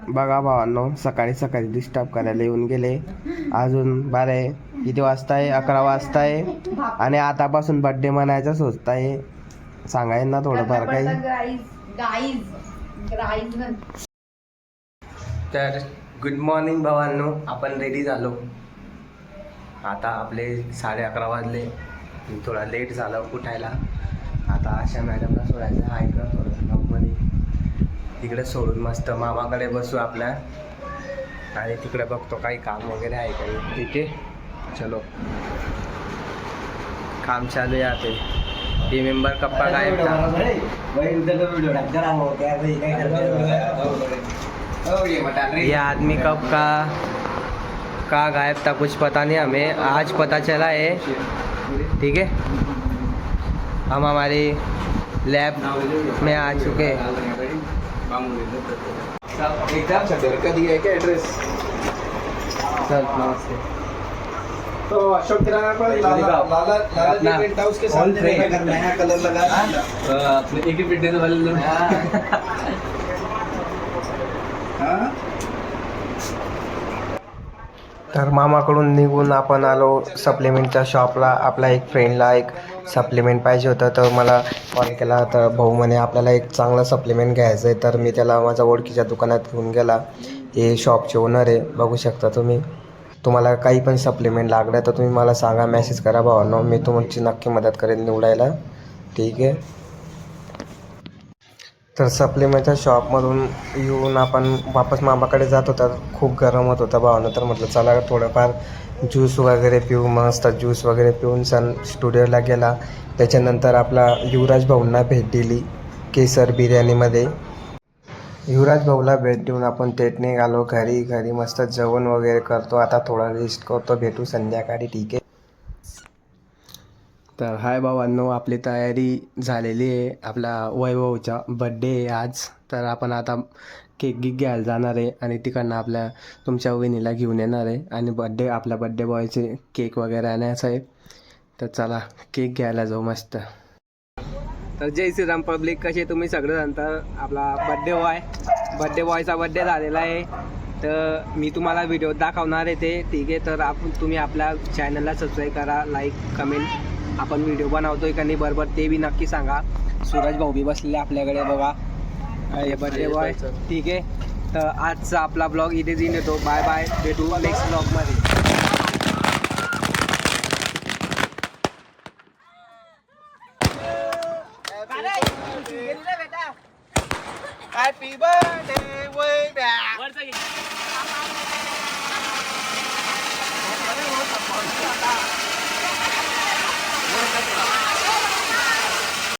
बघा भावांनो, सकाळी सकाळी डिस्टर्ब करायला येऊन गेले. अजून बारे किती वाजता आहे? 11 वाजता आहे आणि आतापासून बर्थडे मनायचा सोचत आहे. सांगाय ना थोडंफार काही. तर गुड मॉर्निंग भावांनो, आपण रेडी झालो. आता आपले 11:30 वाजले. थोडा लेट झालं उठायला. आता आशा मॅडमला सोडायचं आहे का थोडंसं लवमध्ये. तिकडे सोडून मस्त मामाकडे बसू आपल्या. आणि तिकडे बघतो काही काम वगैरे आहे काही. ठीक आहे, चलो. काम चालू आहे आता. टीम मेंबर कप्पा गायब था. ये आदमी कब का गायब था कुछ पता नहीं हमें. आज पता चला है. ठीक है, हम हमारी लैब में आ चुके हैं. एग्जाम सर का दिया है क्या एड्रेस? सर नमस्ते. तो अशोक किराना पर लाला जी टेंट हाउस के सामने नया कलर लगा अपने एक ही फिटनेस वाले लोग. तर मामाकडून निघून आपण आलो सप्लिमेंटच्या शॉपला. आपला एक फ्रेंडला एक सप्लिमेंट पाहिजे होतं, तर मला कॉल केला. तर भाऊ म्हणे आपल्याला एक चांगलं सप्लिमेंट घ्यायचं आहे. तर मी त्याला माझ्या ओळखीच्या दुकानात घेऊन गेला. हे शॉपचे ओनर आहे, बघू शकता तुम्ही. तुम्हाला काही पण सप्लिमेंट लागलं तर तुम्ही मला सांगा, मेसेज करा भावांनो, मी तुमची नक्की मदत करेन निवडायला. ठीक आहे. तर सप्लिमेंटच्या शॉपमधून येऊन आपण वापस मामाकडे जात होता. खूप गरम होत होता भावानं. तर म्हटलं चला थोडंफार ज्यूस वगैरे पिऊ. मस्त ज्यूस वगैरे पिऊन स्टुडिओला गेला. त्याच्यानंतर आपला युवराज भाऊंना भेट दिली केसर बिर्याणीमध्ये. युवराज भाऊला भेट देऊन आपण थेट निघालो घरी मस्त जेवण वगैरे करतो. आता थोडा रेस्ट करतो. भेटू संध्याकाळी. ठीक आहे. तर हाय भावांनो, आपली तयारी झालेली आहे. आपला वैभवचा बड्डे आहे आज. तर आपण आता केक घ्यायला जाणार आहे आणि तिकडनं आपल्या तुमच्या वहिनीला घेऊन येणार आहे. आणि आपल्या बड्डे बॉयचे केक वगैरे आणायचं आहे. तर चला केक घ्यायला जाऊ मस्त. तर जय श्रीराम पब्लिक, कसे तुम्ही सगळं जाणता. आपला बड्डे बॉयचा बड्डे झालेला आहे. तर मी तुम्हाला व्हिडिओ दाखवणार आहे ते. ठीक आहे. तर तुम्ही आपल्या चॅनलला सबस्क्राईब करा, लाईक कमेंट. आपण व्हिडिओ बनवतोय का नाही बरोबर ते बी नक्की सांगा. सूरज भाऊ बी बसलेले आपल्याकडे बघा, हे बड्डे बॉय. ठीक आहे. तर आजचा आपला ब्लॉग इथेच येतो. बाय बाय, भेटू नेक्स्ट ब्लॉगमध्ये. Happy birthday